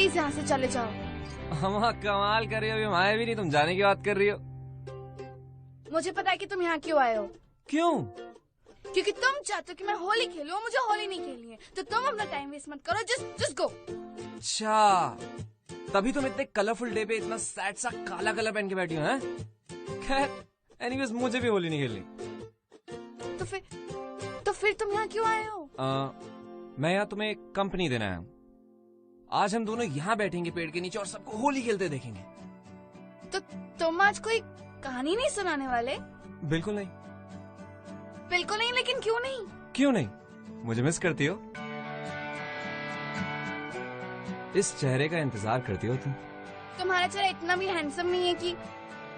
Please यहाँ से चले जाओ। हम कमाल कर रही हो, अभी हम आए भी नहीं, तुम जाने की बात कर रही हो। मुझे पता है कि तुम यहाँ क्यों आए हो। क्यों? क्योंकि तुम चाहते हो कि मैं होली खेलूं, मुझे होली नहीं खेलनी है, तो तुम अपना टाइम वेस्ट मत करो, जस्ट गो। अच्छा, तभी तुम इतने कलरफुल डे पे इतना सैड सा काला कलर पहन के बैठी हो, हैं? खैर, एनीवेज मुझे भी होली नहीं खेलनी। तो फिर तुम यहाँ क्यों आए हो? मैं यहाँ तुम्हें एक कंपनी देना है। आज हम दोनों यहाँ बैठेंगे पेड़ के नीचे और सबको होली खेलते देखेंगे। तो तुम आज कोई कहानी नहीं सुनाने वाले? बिल्कुल नहीं। बिल्कुल नहीं, लेकिन क्यों नहीं? क्यों नहीं? मुझे मिस करती हो? इस चेहरे का इंतजार करती हो तुम? तुम्हारा चेहरा इतना भी हैंडसम नहीं है कि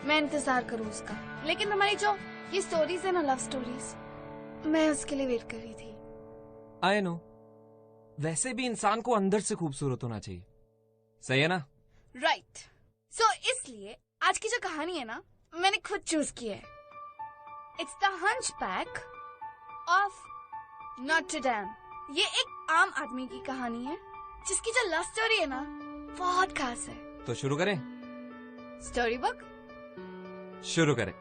मैं इंतजार करूँ उसका, लेकिन तुम्हारी जो ये स्टोरीज है ना, लव स्टोरीज, मैं उसके लिए वेट कर रही थी। आई नो, वैसे भी इंसान को अंदर से खूबसूरत होना चाहिए, सही है ना? राइट। सो इसलिए आज की जो कहानी है ना, मैंने खुद चूज की है। It's the hunchback of Notre Dame. ये एक आम आदमी की कहानी है जिसकी जो लव स्टोरी है ना, बहुत खास है। तो शुरू करें? स्टोरी बुक शुरू करें।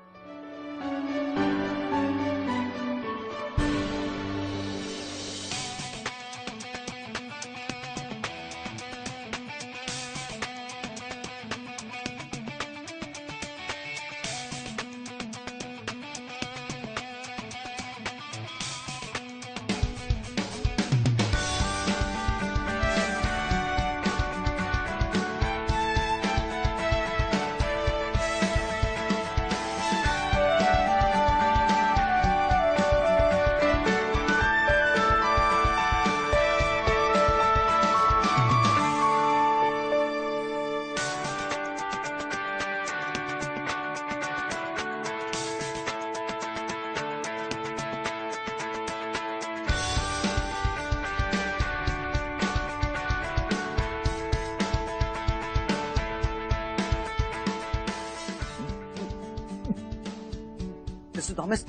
मिस्टर थॉमस,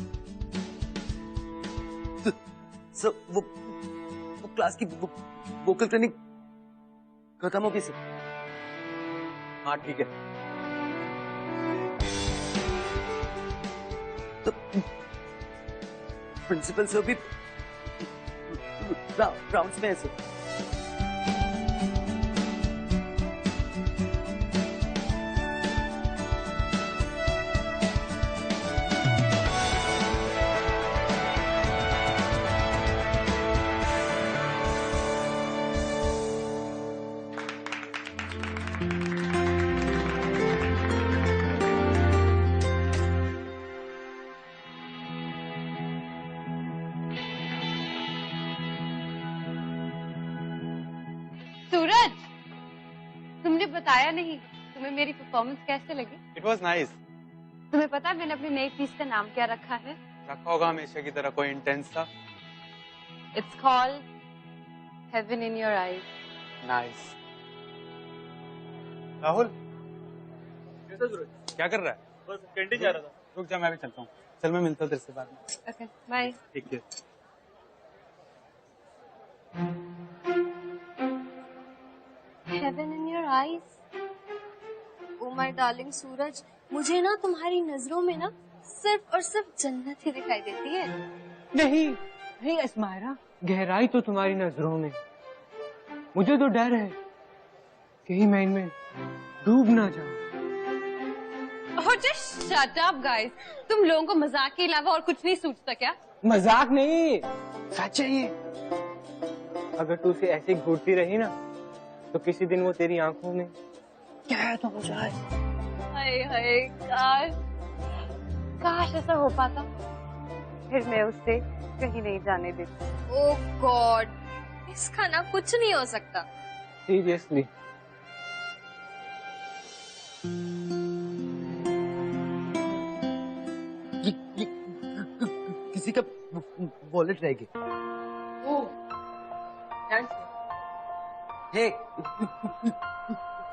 सर वो क्लास की वोकल ट्रेनिंग खत्म होगी सर। हाँ ठीक है। तो प्रिंसिपल सर भी राउंड्स में है सर। सूरज, तुमने बताया नहीं, तुम्हें मेरी परफॉर्मेंस कैसे लगी? It was nice. तुम्हें पता मैंने अपनी नई पीस का नाम क्या रखा है? रखा होगा हमेशा की तरह, कोई इंटेंस था। It's called Heaven in Your Eyes. Nice. Rahul, क्या कर रहा है? बस कैंटीन जा रहा था। रुक जा, मैं भी चलता हूँ। चल, मैं मिलता हूँ तेरे से बाद में। Okay, bye. ठीक है। Heaven in Your Eyes. Oh my darling सूरज, मुझे ना तुम्हारी नजरों में ना सिर्फ और सिर्फ जन्नत ही दिखाई देती है। नहीं नहीं अस्मायरा, गहराई तो तुम्हारी नजरों में। मुझे तो डर है कहीं मैं इनमें डूब ना जाऊं। Oh just shut up guys, तुम लोगों को मजाक के अलावा और कुछ नहीं सूझता क्या? मजाक नहीं, सच है ये। अगर तू उसे ऐसे घूरती रही ना, तो किसी दिन वो तेरी आंखों में कैद हो जाए। हाय हाय, काश ऐसा हो पाता, फिर मैं उससे कहीं नहीं जाने देती। ओह गॉड, इसका ना कुछ नहीं हो सकता। सीरियसली। किसी का वॉलेट रह गया। हे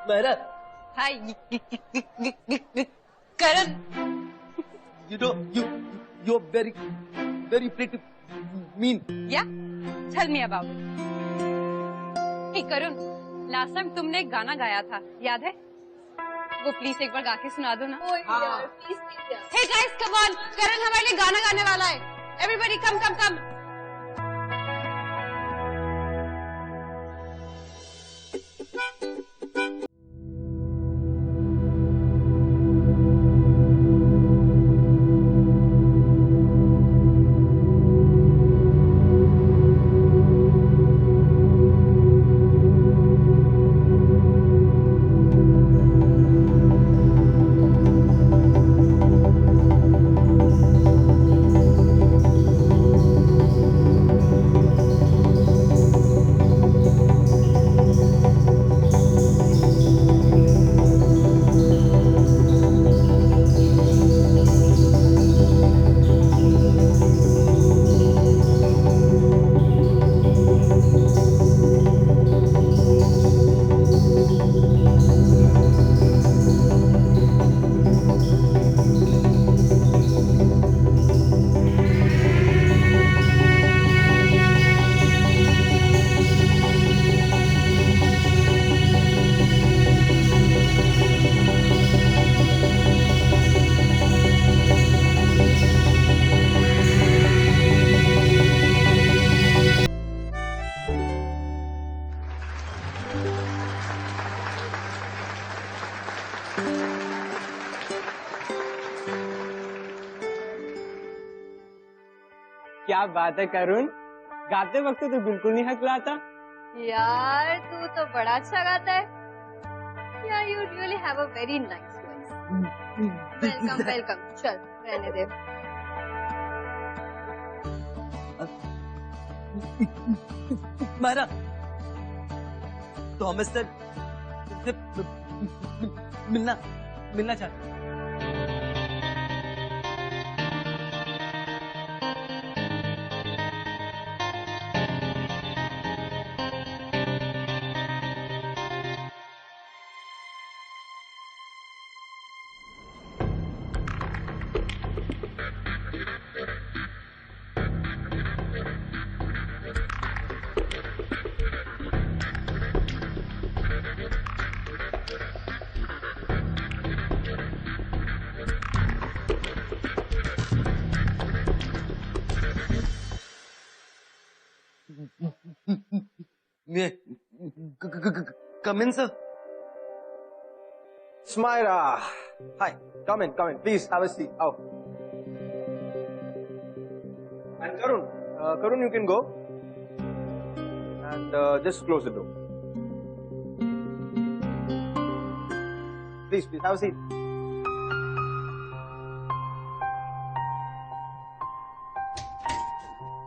मेरा। हाय करण। You know, you're very pretty, mean. Yeah, tell me about it. Hey Karan, last time तुमने एक गाना गाया था, याद है? वो प्लीज एक बार गा के सुना दो ना। हे गाइस कम ऑन, करण हमारे लिए गाना गाने वाला है। एवरीबॉडी कम कम कम। क्या बात है करुण, गाते वक्त तो बिल्कुल नहीं हकलाता। यार तू तो बड़ा अच्छा गाता है। यार you really have a very nice voice. Welcome welcome, चल रहने दे। मारा थॉमस सर मिलना मिलना चाहता। Come in, sir. Smyra, hi, come in, please have a seat. Oh. And Karun, you can go. And just close the door. Please have a seat.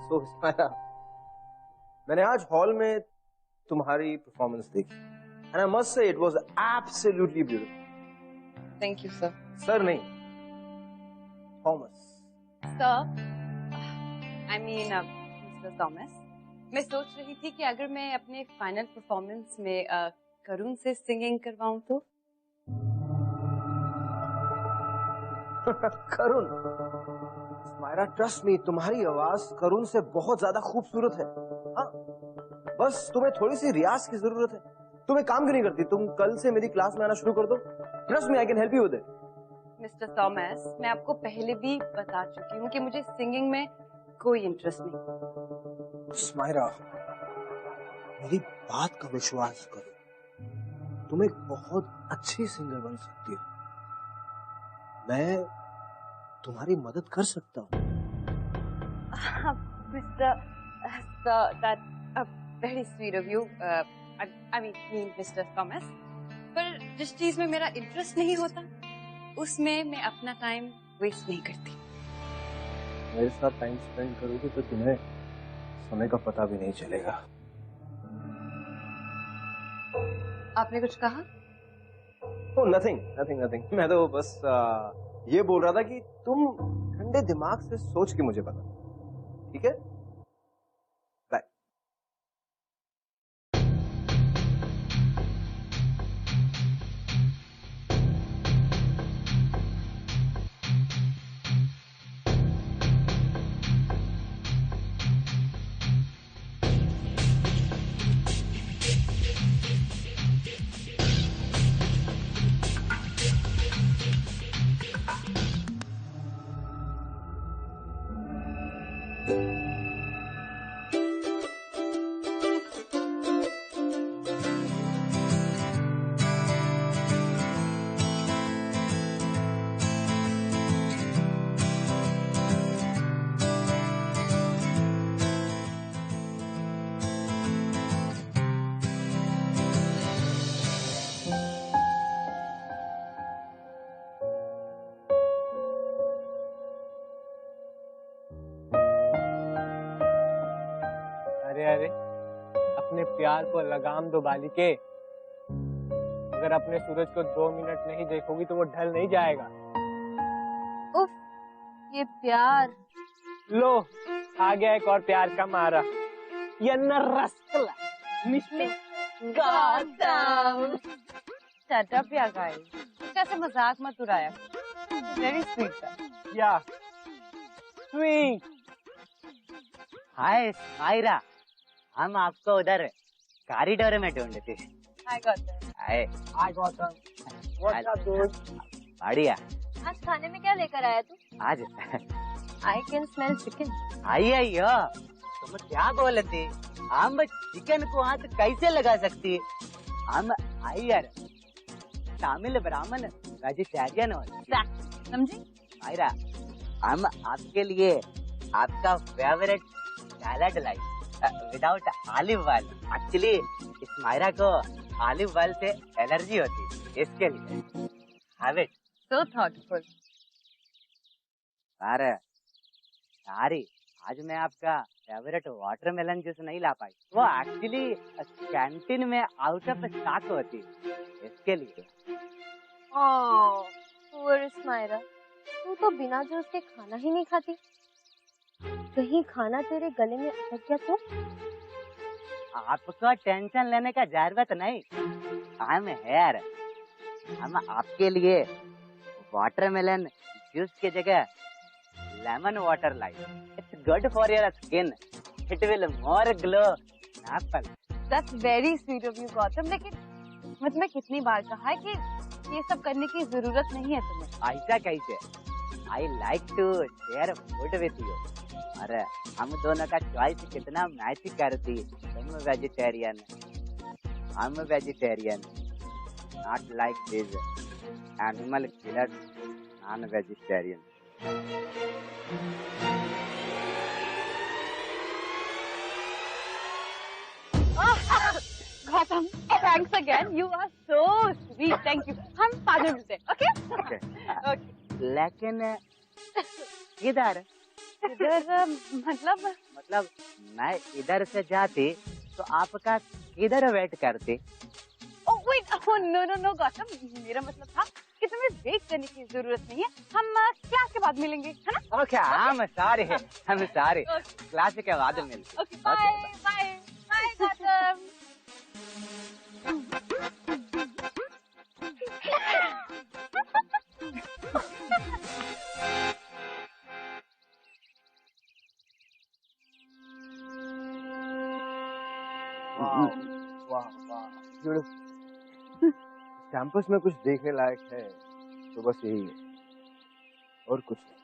So, Smyra, मैंने आज hall में तुम्हारी performance देखी and I must say it was absolutely beautiful. Thank you sir. Sir नहीं, Thomas. Sir, I mean mister Thomas, मैं सोच रही थी कि अगर मैं अपने फाइनल परफॉर्मेंस में करुण से सिंगिंग करवाऊं तो। करुण, स्मायरा ट्रस्ट मी, तुम्हारी आवाज करुण से बहुत ज्यादा खूबसूरत है। हाँ, बस तुम्हें थोड़ी सी रियाज की जरूरत है। तुम एक काम क्यों नहीं करती, तुम कल से मेरी क्लास में आना शुरू कर दो। Trust me, I can help you with it. Mister Thomas, मैं आपको पहले भी बता चुकी हूँ कि मुझे सिंगिंग में कोई इंटरेस्ट नहीं। स्मायरा, मेरी बात का विश्वास करो, तुम एक बहुत अच्छी सिंगर बन सकती हो। मैं तुम्हारी मदद कर सकता हूँ। Mister, that very sweet of you, I mean mister Thomas, पर जिस चीज में मेरा इंटरेस्ट नहीं होता उसमें मैं अपना टाइम वेस्ट नहीं करती। मेरे साथ टाइम स्पेंड करोगे तो तुम्हें समय का पता भी नहीं चलेगा। आपने कुछ कहा? Oh, nothing. मैं तो बस ये बोल रहा था कि तुम ठंडे दिमाग से सोच के मुझे बता, ठीक है? बाय। अरे अरे, अपने प्यार को लगाम दो बालिके। अगर अपने सूरज को 2 मिनट नहीं देखोगी तो वो ढल नहीं जाएगा। उफ, ये प्यार। लो, आ गया एक और प्यार का मारा। रसकला गौतम, शट अप या गाइस, कैसे मजाक मत उड़ाया। वेरी स्वीट था। या स्वीट। हाय मायरा, हम आपको उधर कॉरिडोर में ढूंढते थे। हाय गौतम। हाय हाय गौतम, व्हाट्स अप डूड? बढ़िया। आज खाने में क्या लेकर आया तू? आज आई कैन स्मेल चिकन। अయ్యో तुम क्या बोलते? हम चिकन को हाथ कैसे लगा सकती? हम अय्यर, तमिल ब्राह्मण, वेजिटेरियन हो। समझी? मायरा, हम आपके लिए आपका फेवरेट सैलड लाई विदाउट ऑलिव ऑयल। एक्चुअली इस मायरा को ऑलिव ऑयल से एलर्जी होती है, इसके लिए हैव इट। So thoughtful. अरे सॉरी, आज मैं आपका फेवरेट वाटरमेलन जूस नहीं ला पाई। वो एक्चुअली कैंटीन में आउट ऑफ स्टॉक होती, इसके लिए। ओह, पुअर स्माइरा, तू तो बिना जूस के खाना ही नहीं खाती। कहीं खाना तेरे गले में अटक गया तो? आपको टेंशन लेने का जरूरत नहीं। I am here. हम आपके लिए वाटरमेलन जूस की जगह lemon water lie. It's good for your skin. It will more glow Apple. That's very sweet of you Gautam, लेकिन मुझे कितनी बार कहा है कि ये सब करने की जरूरत नहीं है तुम्हें। ऐसा कैसे? I like to share food with you. अरे हम दोनों का चॉइस कितना मैच करती। तुम वेजिटेरियन, हम vegetarian, not like this animal killer non vegetarian. Gautam, thanks again, you are so sweet, thank you. हम बाद में मिलते हैं, ओके? ओके। लेकिन किधर? इधर मतलब मैं इधर से जाती तो आपका किधर वेट करती? Oh wait, oh no no no Gautam, मेरा मतलब था कि तुम्हें वेट करने की जरूरत नहीं है। हम क्लास के बाद मिलेंगे, है ना? ओके, हम सॉरी, हम सॉरी। क्लास के बाद मिलते। Okay, bye bye bye Gautam. वाह वाह, ब्यूटीफुल। कैंपस में कुछ देखने लायक है तो बस यही है, और कुछ नहीं।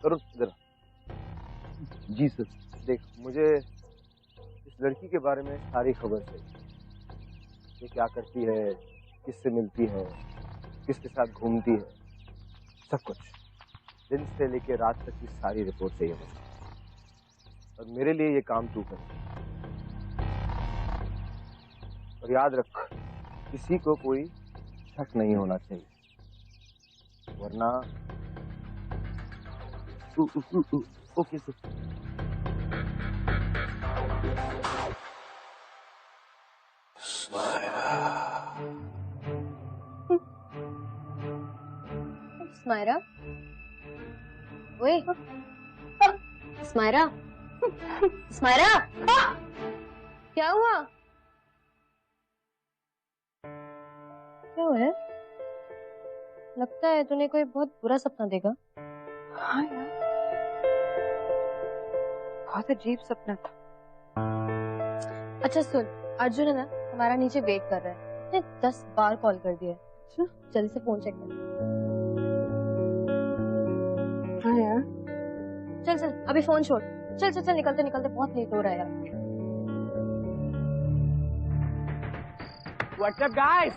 तरुण इधर जी सर। देख, मुझे इस लड़की के बारे में सारी खबर चाहिए। ये क्या करती है, किससे मिलती है, किसके साथ घूमती है, सब कुछ दिन से लेके रात तक की सारी रिपोर्ट चाहिए मुझे। और मेरे लिए ये काम तू कर। और याद रख, किसी को कोई शक नहीं होना चाहिए, वरना ओके सर। स्माइरा, ओए स्माइरा, स्माइरा, क्या हुआ? क्या हुआ है? लगता है तूने कोई बहुत बुरा सपना देखा। हाँ यार, बहुत अजीब सपना था। अच्छा सुन, अर्जुन है ना, हमारा नीचे वेट कर रहा है। उसने 10 बार कॉल कर दिया है। जल्दी से फोन चेक कर। चल चल अभी फोन छोड़, चल चल चल निकलते निकलते बहुत लेट हो रहा है यार। What's up, guys?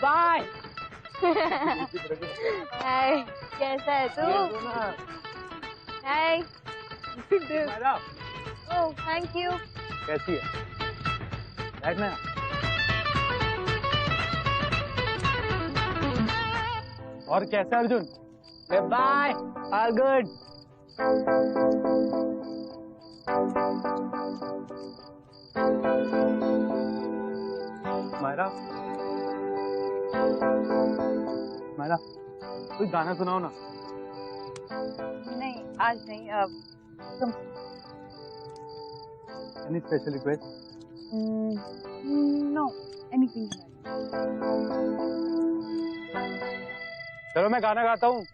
Bye. हाय, कैसा है तू? हाय। Oh thank you. कैसी है? बैठना। और कैसा Arjun? Bye, all good. Myra, Myra, कोई गाना सुनाओ ना। नहीं आज नहीं, तुम। Any special request? No, anything. चलो मैं गाना गाता हूँ।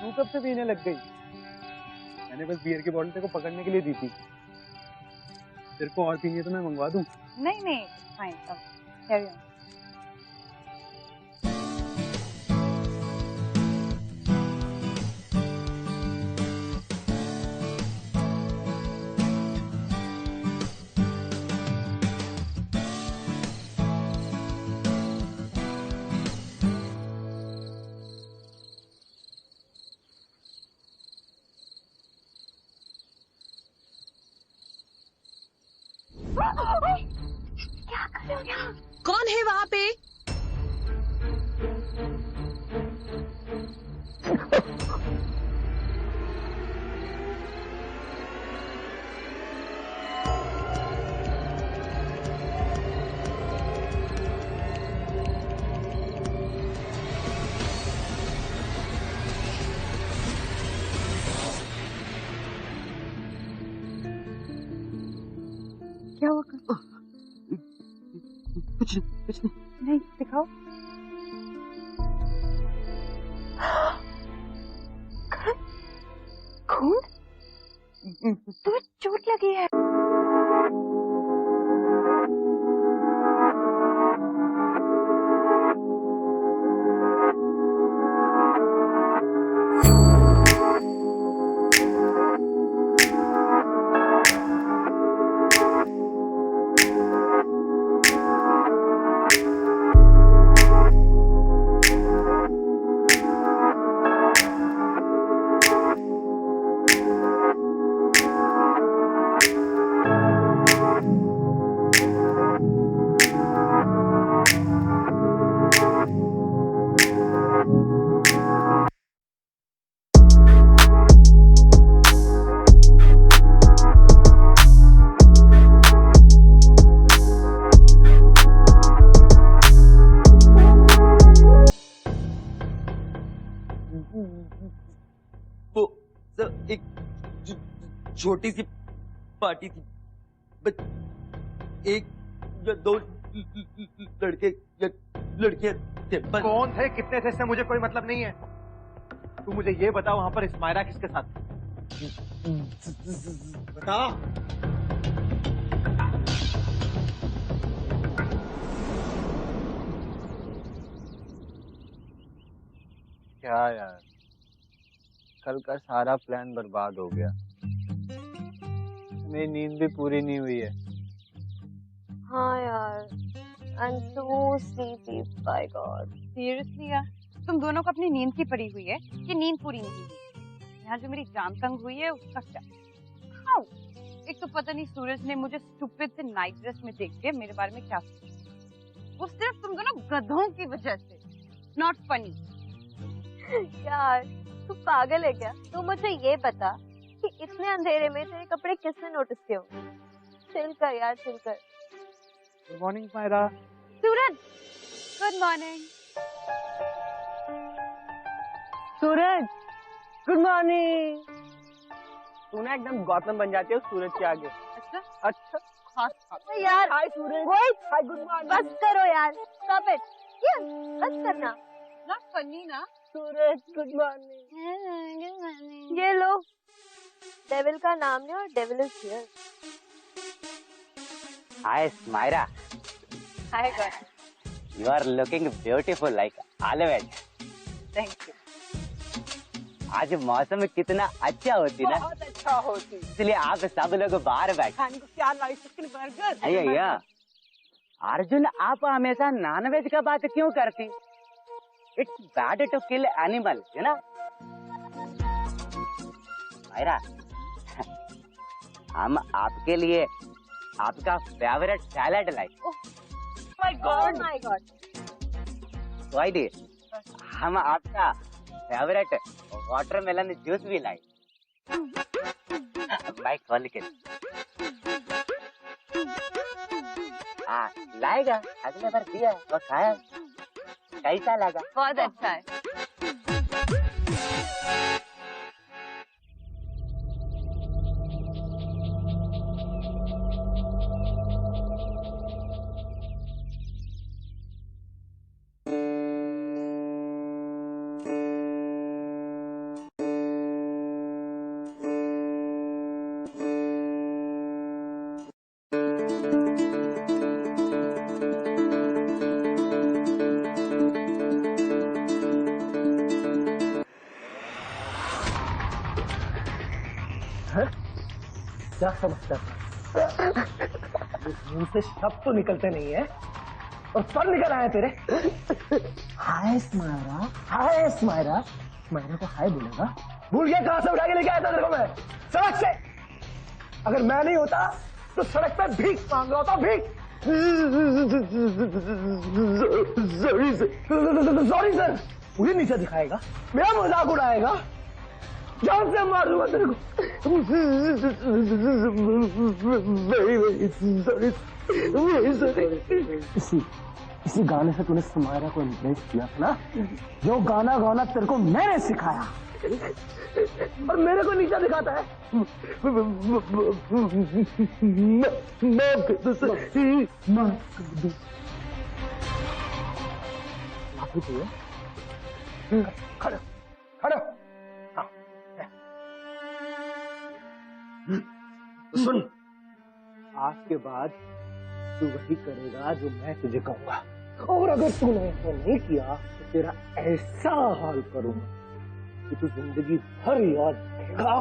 तू कब से पीने लग गई? मैंने बस बियर की बोतल तेरे को पकड़ने के लिए दी थी। तेरे को और पीनी है तो मैं मंगवा दूँ? नहीं नहीं, फाइन, कैरी ऑन। कौन है वहाँ पे? क्या हुआ? कुछ नहीं। नहीं, दिखाओ। खून? तुम्हें चोट लगी है? वो सर एक छोटी सी पार्टी थी, बस एक या दो लड़के या लड़कियां थे। बस कौन थे, कितने थे, इससे मुझे कोई मतलब नहीं है। तू मुझे ये बता, वहां पर इस्माइला किसके साथ थी? बता। क्या यार, कल का सारा प्लान बर्बाद हो गया। मेरी नींद भी पूरी नहीं हुई है। हाँ यार, I'm so sleepy, by God. Seriously यार, तुम दोनों को अपनी नींद की पड़ी हुई है कि नींद पूरी नहीं हुई? यहाँ जो मेरी जान तंग हुई है उसका क्या? हाउ? एक तो पता नहीं सूरज ने मुझे स्टूपिड से नाइट ड्रेस में देख के मेरे बारे में क्या सोचा। वो सिर्फ तुम दोनों गधों की वजह से। Not funny. यार तू पागल है क्या? तू मुझे ये बता कि इतने अंधेरे में तेरे कपड़े किसने नोटिस किए होंगे? चिल कर यार, चिल कर। Good morning Myra. Suraj, good morning. Suraj, good morning. तू ना एकदम गौतम बन जाती है सूरज के आगे। अच्छा अच्छा हाँ यार हाय सूरज। wait, hi good morning. बस करो यार, स्टॉप इट। क्या बस करना? नॉट फनी ना? Suraj good morning. ये लो, डेविल का नाम ले और devil is here. Hi Smaira. Hi God. You are looking beautiful like always. Thank you. आज मौसम कितना अच्छा होती ना, बहुत अच्छा होती। इसलिए आप सब लोग बाहर बैठे। खाने को क्या लाई? Chicken burger. भैया अर्जुन, आप हमेशा नॉनवेज का बात क्यों करती? It's bad to kill animal, you ना। मायरा, हम आपके लिए आपका फेवरेट सैलड लाई। My God, my God. स्वाइडी, हम आपका फेवरेट वाटरमेलन जूस भी लाई। भाई खोल के लाएगा, अगले बार दिया वो खाया, कैसा लगा? बहुत अच्छा है। क्या समझता था? मुंह से शब्द तो निकलते नहीं है और पर निकल आया तेरे। हाय स्माइरा, हाय स्माइरा। स्माइरा को हाय बोलेगा? भूल गया कहां से उठा के लेके आया था तेरे को मैं? सड़क से। अगर मैं नहीं होता तो सड़क पे भीख मांग रहा होता, भीख। Sorry sir. मुझे नीचे दिखाएगा, मेरा मजाक उड़ाएगा, जान से मार दूंगा तेरे को। इसी गाने से तूने समायरा को इम्प्रेस किया था ना? जो गाना गाना तेरे को मैंने सिखाया और मेरे को नीचा दिखाता है। खड़ो खड़ो। सुन, आज के बाद तू वही करेगा जो मैं तुझे कहूंगा, और अगर तूने ऐसा नहीं किया तो तेरा ऐसा हाल करूंगा कि तू जिंदगी भर याद रखेगा।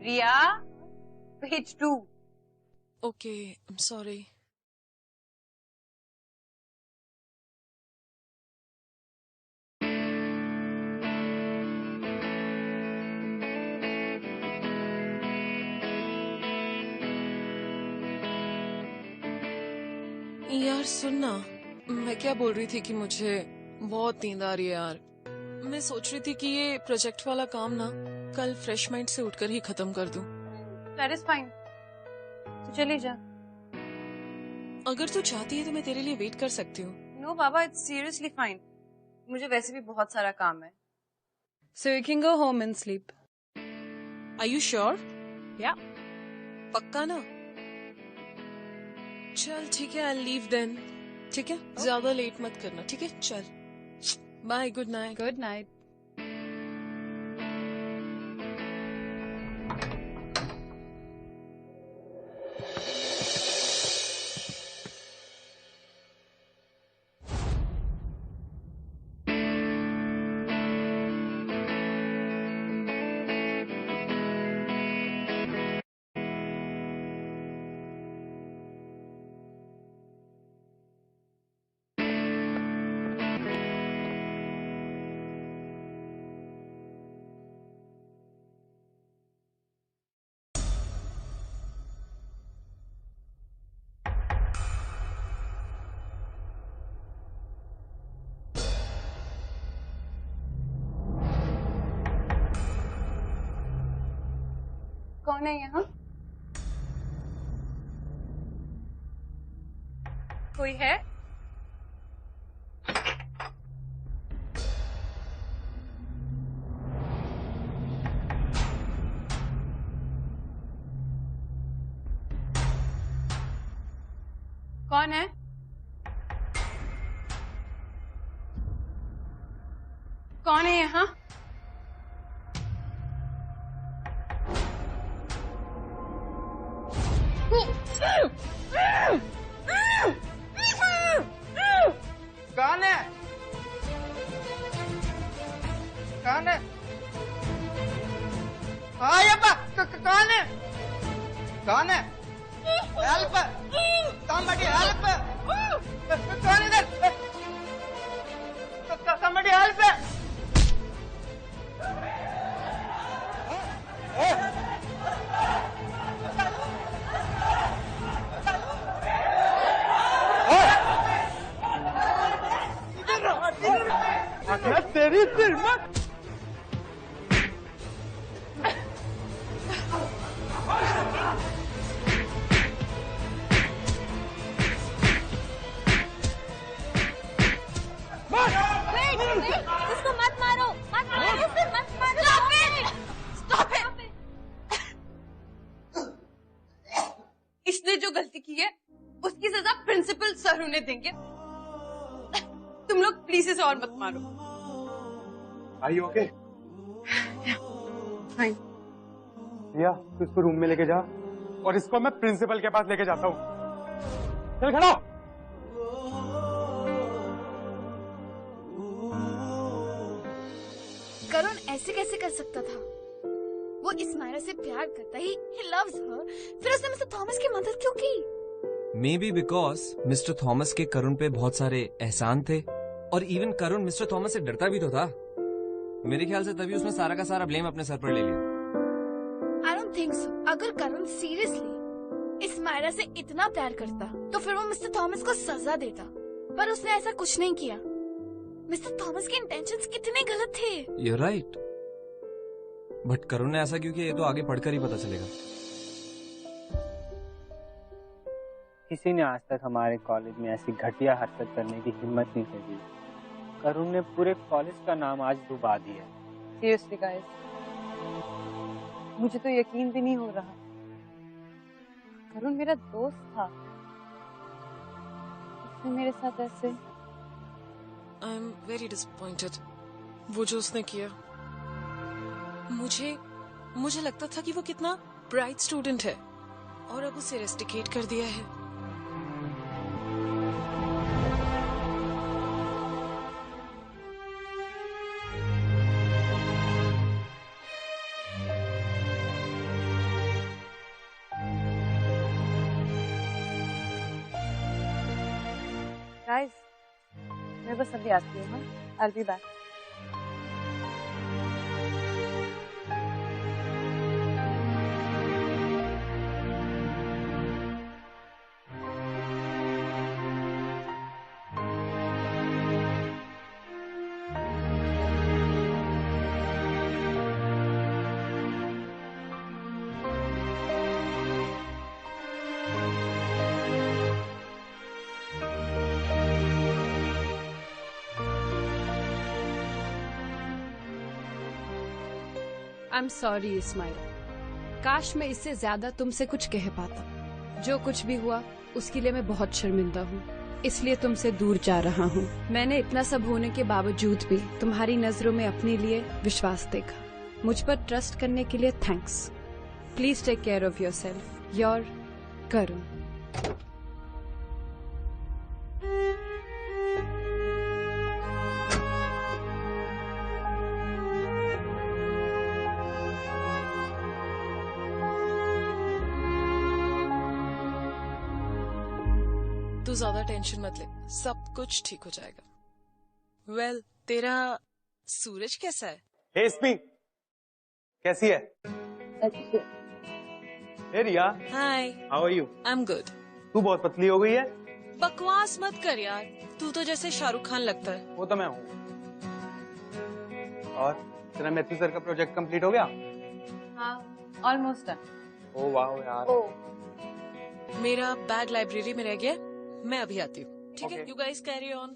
रिया, page 2. Okay, I'm sorry. यार सुन ना, मैं क्या बोल रही थी कि मुझे बहुत नींद आ रही है यार। मैं सोच रही थी कि ये प्रोजेक्ट वाला काम ना कल फ्रेश माइंड से उठकर ही खत्म कर दूं। That is fine. तो चली जा। अगर तू चाहती है तो मैं तेरे लिए वेट कर सकती हूँ। No Baba, it's seriously fine. मुझे वैसे भी बहुत सारा काम है। So you can go home and sleep. Are you sure? Yeah. पक्का ना? चल ठीक है, I'll leave then. ठीक है? ज्यादा लेट मत करना, ठीक है? चल। Bye, good night. Good night. कौन है यहाँ? कोई है? कौन है? कौन है यहाँ? कौन है? कौन है? हाँ यप्पा, कौन है? कौन है? हेल्प! somebody help! कौन इधर? somebody help! तेरी सिर मत इसको मत मारो, मत मारो, इसे मत मारो। Stop it! इसने जो गलती की है उसकी सजा प्रिंसिपल सर उन्हें देंगे। तुम लोग प्लीज इसे और मत मारो। आई ओके? फाइन। रिया, तू इसको रूम में लेके जा और इसको मैं प्रिंसिपल के पास लेके जाता हूँ। चल खड़ा हो। करुण ऐसे कैसे कर सकता था? वो इस्माइला से प्यार करता ही loves her, फिर उसने मिस्टर थॉमस की मदद क्यों की? May be because mister Thomas के करुण पे बहुत सारे एहसान थे और इवन करुण मिस्टर थॉमस से डरता भी तो था। मेरे ख्याल से तभी उसने सारा का सारा ब्लेम अपने सर पर ले लिया। I don't think so. अगर करुण सीरियसली इस्माइला से इतना प्यार करता तो फिर वो मिस्टर थॉमस को सजा देता, पर उसने ऐसा कुछ नहीं किया। मिस्टर थॉमस के इंटेंशंस कितने गलत थे। You're right. बट करुण ने ऐसा क्यों किया ये तो आगे पढ़कर ही पता चलेगा। किसी ने आज तक हमारे कॉलेज में ऐसी घटिया हरकत करने की हिम्मत नहीं करी। करुण ने पूरे कॉलेज का नाम आज डुबा दिया। Seriously guys, मुझे तो यकीन भी नहीं हो रहा। करुण मेरा दोस्त था, उसने मेरे साथ ऐसे। I am very disappointed. वो जो उसने किया, मुझे लगता था कि वो कितना ब्राइट स्टूडेंट है और अब उसे रेस्टिकेट कर दिया है। Guys, मैं बस अभी आती हूँ। I'll be back. I'm sorry Ismail, काश मैं इससे ज्यादा तुमसे कुछ कह पाता। जो कुछ भी हुआ उसके लिए मैं बहुत शर्मिंदा हूँ, इसलिए तुमसे दूर जा रहा हूँ। मैंने इतना सब होने के बावजूद भी तुम्हारी नजरों में अपने लिए विश्वास देखा। मुझ पर ट्रस्ट करने के लिए thanks. Please take care of yourself. Your Karun. तू ज्यादा टेंशन मत ले, सब कुछ ठीक हो जाएगा। वेल, तेरा सूरज कैसा है? हे स्मी, कैसी है? Hey Riya, hi, how are you? I am good. तू बहुत पतली हो गई है। बकवास मत कर यार, तू तो जैसे शाहरुख खान लगता है। वो तो मैं हूँ। और तेरा मैथ्यू सर का प्रोजेक्ट कंप्लीट हो गया? हाँ, ऑलमोस्ट डन। ओ वाह यार। मेरा बैग लाइब्रेरी में रह गया, मैं अभी आती हूँ। ठीक है, Okay. You guys carry on.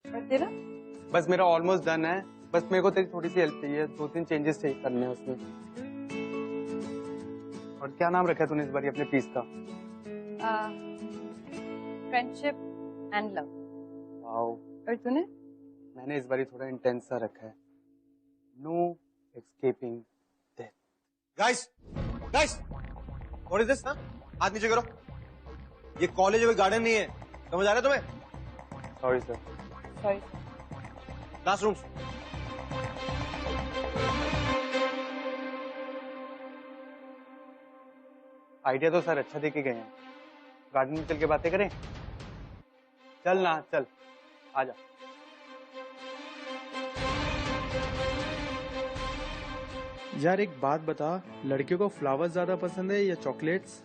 और तेरा? बस मेरा ऑलमोस्ट डन है, बस मेरे को तेरी थोड़ी सी हेल्प चाहिए, 2-3 चेंजेस चाहिए करने हैं उसमें। और क्या नाम रखा है तूने इस बार अपने पीस का? Friendship and love. वाओ। और तूने? मैंने इस बार थोड़ा इंटेंस सा रखा है, no escaping death. Guys guys what is this? हाथ नीचे करो। ये कॉलेज कोई गार्डन नहीं है, समझ आ रहा है तुम्हें? Sorry sir. Sorry. Classroom. Idea तो सर अच्छा दे के गए हैं, गार्डन में चल के बातें करें। चल ना चल, आजा। यार एक बात बता, लड़कियों को फ्लावर्स ज्यादा पसंद है या chocolates?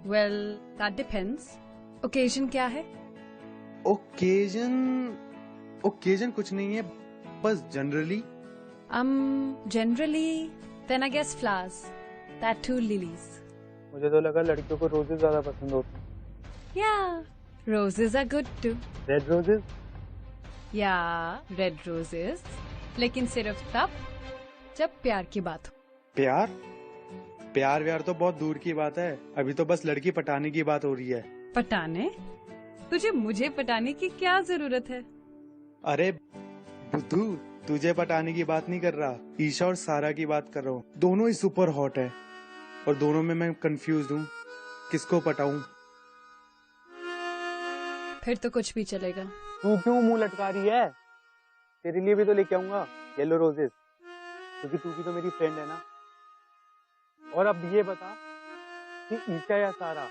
Well that depends. Occasion क्या है? ओकेजन ओकेजन कुछ नहीं है, बस generally. Generally, then I guess flowers. That too, lilies. मुझे तो लगा लड़कियों को रोजेस ज्यादा पसंद होते हैं। Yeah, roses are good too. Red roses? Yeah, red roses. लेकिन सिर्फ तब जब प्यार की बात हो। प्यार प्यार व्यार तो बहुत दूर की बात है, अभी तो बस लड़की पटाने की बात हो रही है। पटाने? तुझे मुझे पटाने की क्या जरूरत है? अरे बुद्धू, तुझे पटाने की बात नहीं कर रहा, ईशा और सारा की बात कर रहा हूँ। दोनों ही सुपर हॉट है और दोनों में मैं कंफ्यूज हूँ, किसको पटाऊं? फिर तो कुछ भी चलेगा। तू क्यों मुंह लटका रही है? तेरे लिए भी तो लेके आऊंगा येलो रोजेस, क्योंकि तू भी तो मेरी फ्रेंड है ना। और अब ये बता कि ईशा या सारा,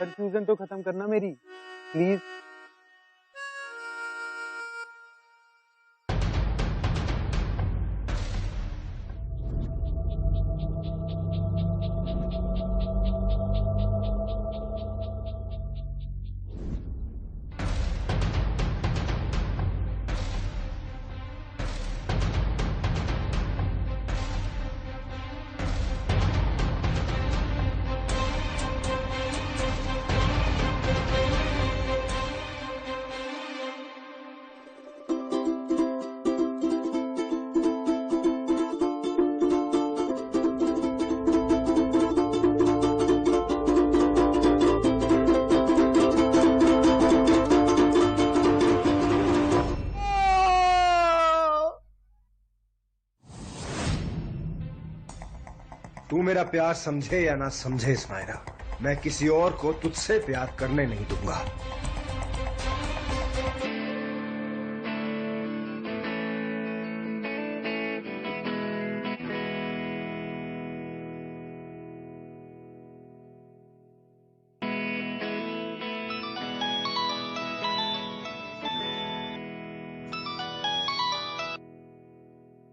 कंफ्यूजन तो खत्म करना मेरी प्लीज। तू मेरा प्यार समझे या ना समझे इस्माइला, मैं किसी और को तुझसे प्यार करने नहीं दूंगा।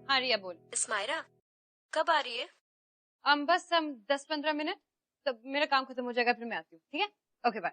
हाँ रिया बोल। इस्माइला कब आ रही है? बस 10-15 मिनट, तब मेरा काम खत्म हो जाएगा, फिर मैं आती हूँ। ठीक है, ओके बाय।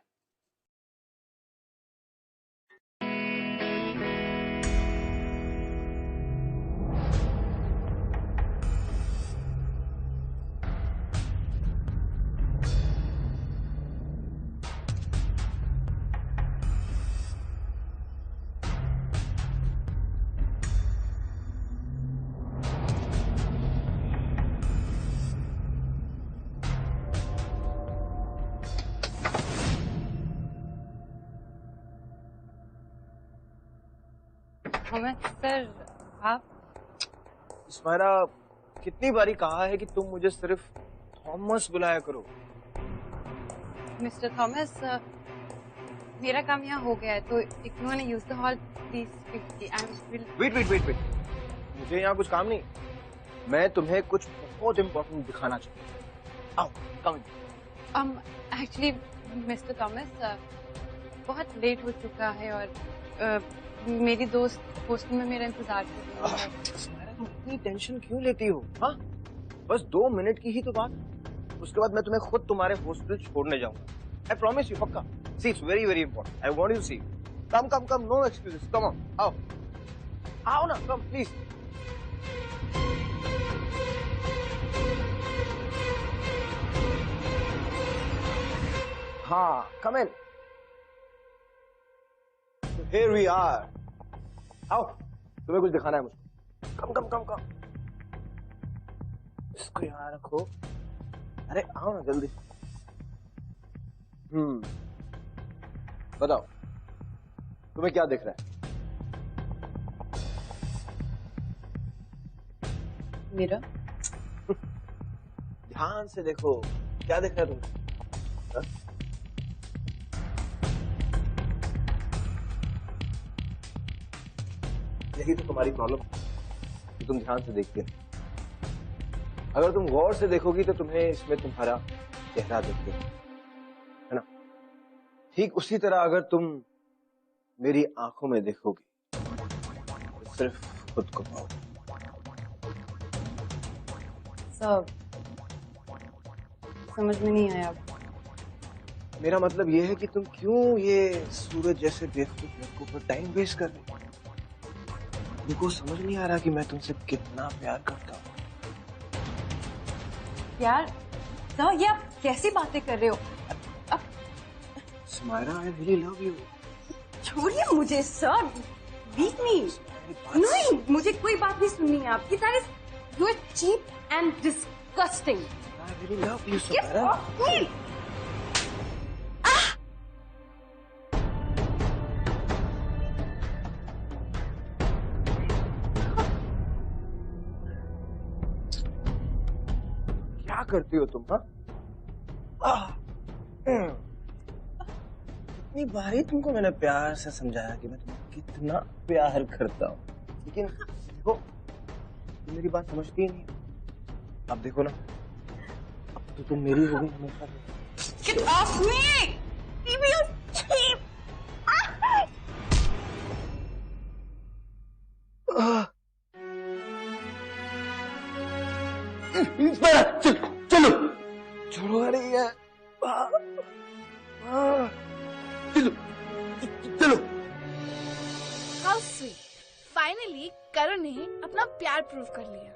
सर आप? इस्माइला, कितनी बारी कहा है कि तुम मुझे सिर्फ थॉमस बुलाया करो। मिस्टर थॉमस, मेरा काम यहाँ हो गया है, तो if you want to use the hall please. Wait, मुझे यहाँ कुछ काम नहीं, मैं तुम्हें कुछ बहुत इम्पोर्टेंट दिखाना चाहता हूँ। आओ, कम। एक्चुअली मिस्टर थॉमस, बहुत लेट हो चुका है और मेरी दोस्त हॉस्टल में मेरा इंतजार कर रही है। तुम इतनी टेंशन क्यों लेती हो? हाँ, बस 2 मिनट की ही तो बात, उसके बाद मैं तुम्हें खुद तुम्हारे हॉस्टल छोड़ने जाऊंगा। आई प्रॉमिस यू, पक्का। See, it's very very important. I want you to see. Come, no excuses, come on, आओ ना, कम प्लीज। हाँ, कम इन। Here we are. आओ, तुम्हें कुछ दिखाना है मुझको। कम। इसको यहाँ रखो। अरे आओ ना जल्दी। बताओ, तुम्हें क्या दिख रहा है? मिरर? ध्यान से देखो, क्या दिख रहा है तुमको? हाँ? यही तो तुम्हारी प्रॉब्लम कि तुम ध्यान से देखते हो। अगर तुम गौर से देखोगी तो तुम्हें इसमें तुम्हारा चेहरा दिखते है ना? ठीक उसी तरह अगर तुम मेरी आंखों में देखोगी तो सिर्फ खुद को पाओगे। सब समझ में नहीं आया। मेरा मतलब ये है कि तुम क्यों ये सूरज जैसे बेवकूफ लड़कों पर टाइम वेस्ट कर रही हो? तुमको समझ नहीं आ रहा कि मैं तुमसे कितना प्यार करता हूँ। यार सर, ये आप कैसी बातें कर रहे हो? अब स्माइरा, आई रियली लव यू। छोड़िए मुझे सर, लीव मी। नहीं, मुझे कोई बात नहीं सुननी है आपकी। That is, you are cheap and disgusting. I really love you Smaira. क्या करती हो तुम? हाँ, इतनी बार ही तुमको मैंने प्यार से समझाया कि मैं तुम्हें कितना प्यार करता हूँ, लेकिन देखो तुम मेरी बात समझती ही नहीं। अब देखो ना, अब तो तुम मेरी हो गई हमेशा। Get off me! Leave me alone! चलो छोड़ो, अरे यार, चलो चलो। हाउ स्वीट, फाइनली करुण ने अपना प्यार प्रूव कर लिया।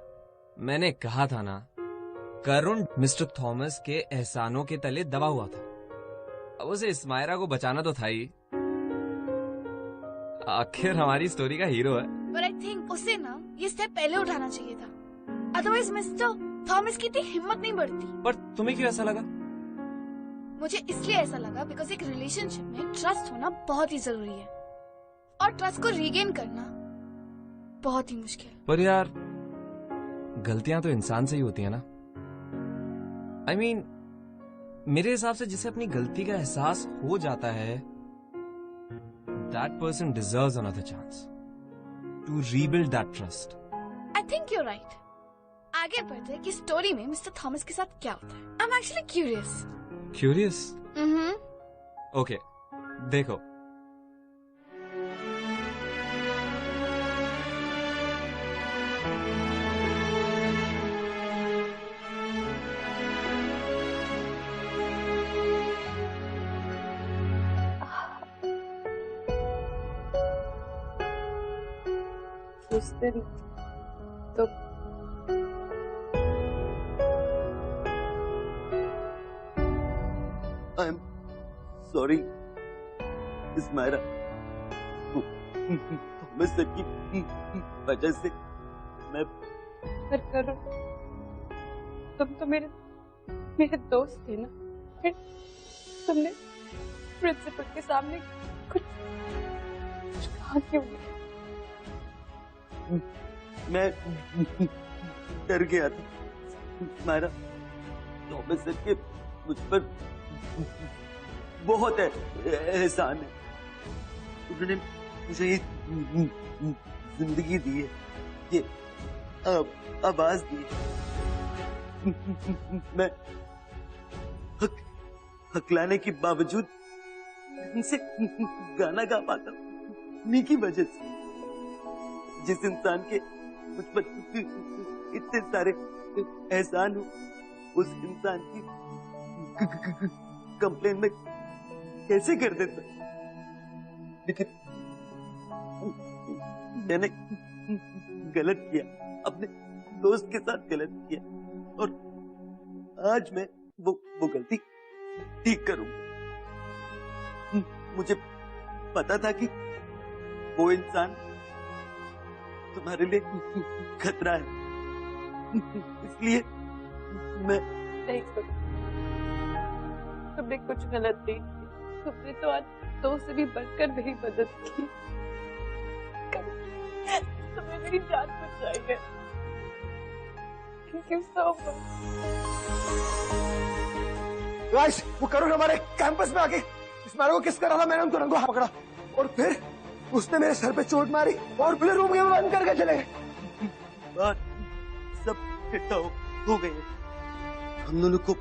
मैंने कहा था ना, करुण मिस्टर थॉमस के एहसानों के तले दबा हुआ था। अब उसे इस्माइरा को बचाना तो था ही। आखिर हमारी स्टोरी का हीरो है। पर आई थिंक उसे ना ये स्टेप पहले उठाना चाहिए था, अदरवाइज मिस्टर थॉमस की इतनी हिम्मत नहीं बढ़ती। पर तुम्हें क्यों ऐसा लगा? मुझे इसलिए ऐसा लगा बिकॉज एक रिलेशनशिप में ट्रस्ट होना बहुत ही जरूरी है, और ट्रस्ट को रीगेन करना बहुत ही मुश्किल। पर यार, गलतियां तो इंसान से ही होती है ना। I mean, मेरे हिसाब से जिसे अपनी गलती का एहसास हो जाता है, that person deserves another chance to rebuild that trust. I think you're right. आगे बढ़ते कि स्टोरी में मिस्टर थॉमस के साथ क्या होता है। I'm actually curious. Curious? Okay, देखो। उस दिन तो I am sorry Smaira, Thomas sir की वजह से मैं। पर करो, तुम तो मेरे दोस्त थे ना, फिर तुमने प्रिंसिपल के सामने कुछ कहा क्यों? मैं डर गया था इस्माइरा, थॉमस सर के मुझ पर बहुत एहसान है। उन्होंने मुझे ये जिंदगी दी है, ये आवाज दी है। मैं हकलाने के बावजूद इनसे गाना गा पाता हूँ, उन्हीं की वजह से। जिस इंसान के मुझ पर इतने सारे एहसान हो, उस इंसान की कंप्लेन में कैसे कर देता। लेकिन मैंने गलत किया, अपने दोस्त के साथ गलत किया, और आज मैं वो गलती ठीक करूंगा। मुझे पता था कि वो इंसान तुम्हारे लिए खतरा है, इसलिए मैं नहीं, तुमने कुछ गलत नहीं, तुमने तो आज दोस्त से भी बढ़कर मेरी मदद की। तुमने मेरी जान बचाई है। Thank you so much. Guys, वो करुण हमारे कैंपस में आके स्माइरा को किस कर रहा था, मैंने उनको रंगों हाथ पकड़ा और फिर उसने मेरे सर पे चोट मारी और फिर रूम के बंद करके चले गए। बात सब इकट्ठा हो गए। हम दोनों को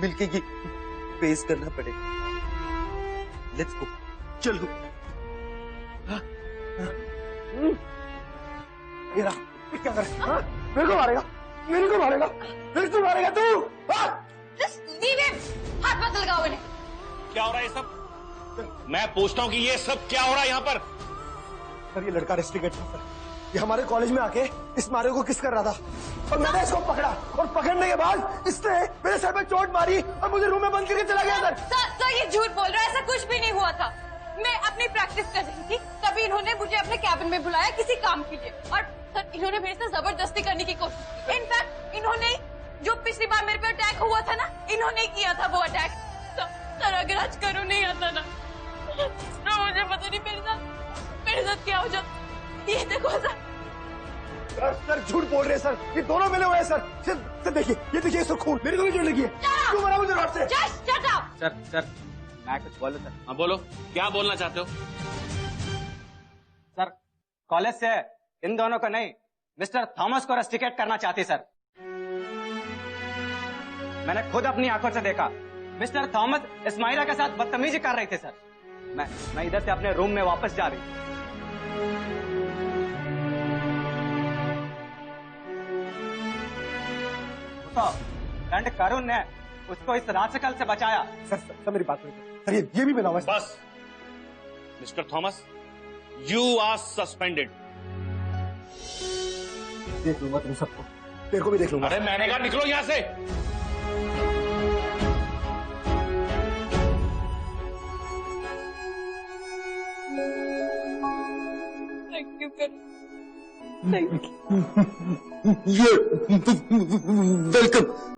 मिलके ये फेस करना पड़ेगा। लेट्स गो, चलो। ये रहा, ये क्या कर रहा है? हाँ? मेरे को मारेगा, मेरे को मारेगा, मेरे को मारेगा तू? हाँ? Just leave him! हाथ मत लगाओ इन्हें। क्या हो रहा है ये सब? मैं पूछता हूँ कि ये सब क्या हो रहा है यहाँ पर? सर, ये लड़का रेस्टिकेट था सर। ये हमारे कॉलेज में आके इस मारे को किस कर रहा था और मैंने इसको पकड़ा और पकड़ने के बाद इसने मेरे सर पे चोट मारी और मुझे रूम में बंद करके चला गया सर। सर ये झूठ बोल रहा है, ऐसा कुछ भी नहीं हुआ था। मैं अपनी प्रैक्टिस कर रही थी, तभी इन्होंने मुझे अपने कैबिन में बुलाया किसी काम के लिए और सर इन्होंने मेरे से जबरदस्ती करने की कोशिश की। इनफैक्ट इन्होंने जो पिछली बार मेरे पे अटैक हुआ था ना, इन्होंने किया था वो अटैक। सर अगर आज करो नहीं आता ना तो मुझे पता नहीं मेरे साथ क्या हो जाता। ये देखो सर। सर झूठ बोल रहे हैं सर, ये दोनों मिले हुए हैं सर। सर देखिए, ये देखिए इसको खून, मेरे को भी चोट लगी है। क्यों मारा मुझे रॉड से? सर मैं कुछ बोलूं सर? हाँ बोलो, क्या बोलना चाहते हो? सर कॉलेज से इन दोनों को नहीं, मिस्टर थॉमस को रेस्टिकेट करना चाहती सर। मैंने खुद अपनी आंखों से देखा, मिस्टर थॉमस इस्माइला के साथ बदतमीजी कर रही थी सर। मैं इधर से अपने रूम में वापस जा रही हूँ। तो दंड करुण ने उसको इस राजकल से बचाया। सर मेरी बात सुनिए सर, ये भी मिला हुआ है। बस mister Thomas, you are suspended. देख लूंगा तुम सबको, तेरे को भी देख लूंगा। अरे मैंने कहा निकलो यहाँ से। Thank you Karun, thank you. Welcome.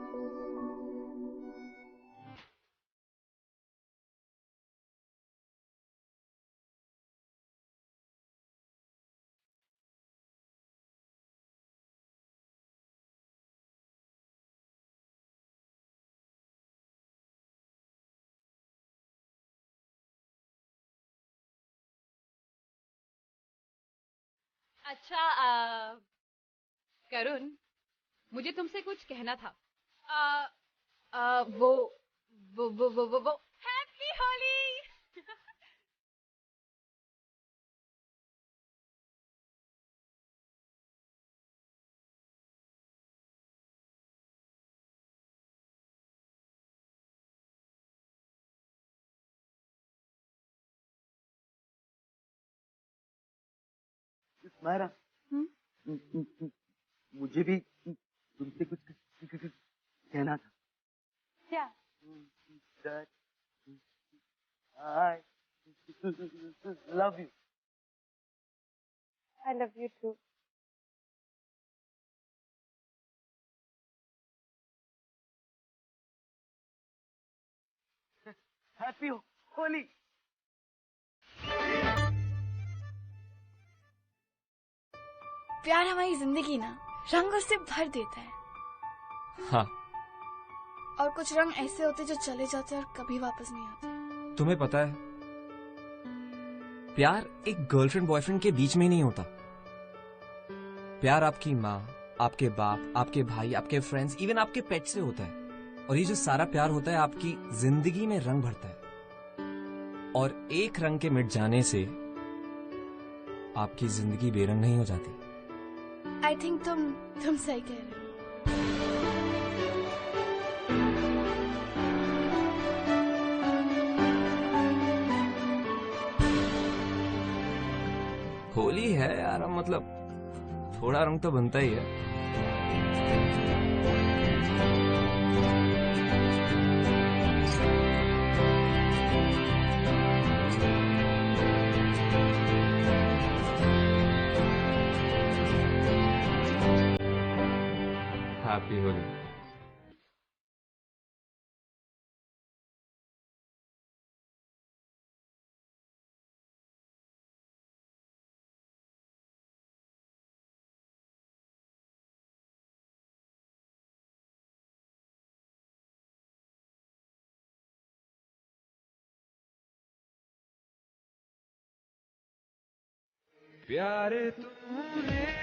अच्छा करुण, मुझे तुमसे कुछ कहना था। वो हैप्पी होली। स्माइरा, मुझे भी तुमसे कुछ कहना था। क्या? I love you. I love you too. Happy Holi. प्यार हमारी जिंदगी ना रंगों से भर देता है। हाँ, और कुछ रंग ऐसे होते जो चले जाते और कभी वापस नहीं आते। तुम्हें पता है प्यार एक गर्लफ्रेंड बॉयफ्रेंड के बीच में ही नहीं होता। प्यार आपकी माँ, आपके बाप, आपके भाई, आपके फ्रेंड्स, इवन आपके पेट से होता है। और ये जो सारा प्यार होता है आपकी जिंदगी में रंग भरता है। और एक रंग के मिट जाने से आपकी जिंदगी बेरंग नहीं हो जाती। आई थिंक तुम सही कह रहे हो। होली है यार, मतलब थोड़ा रंग तो बनता ही है। हैप्पी होली। प्यार तूने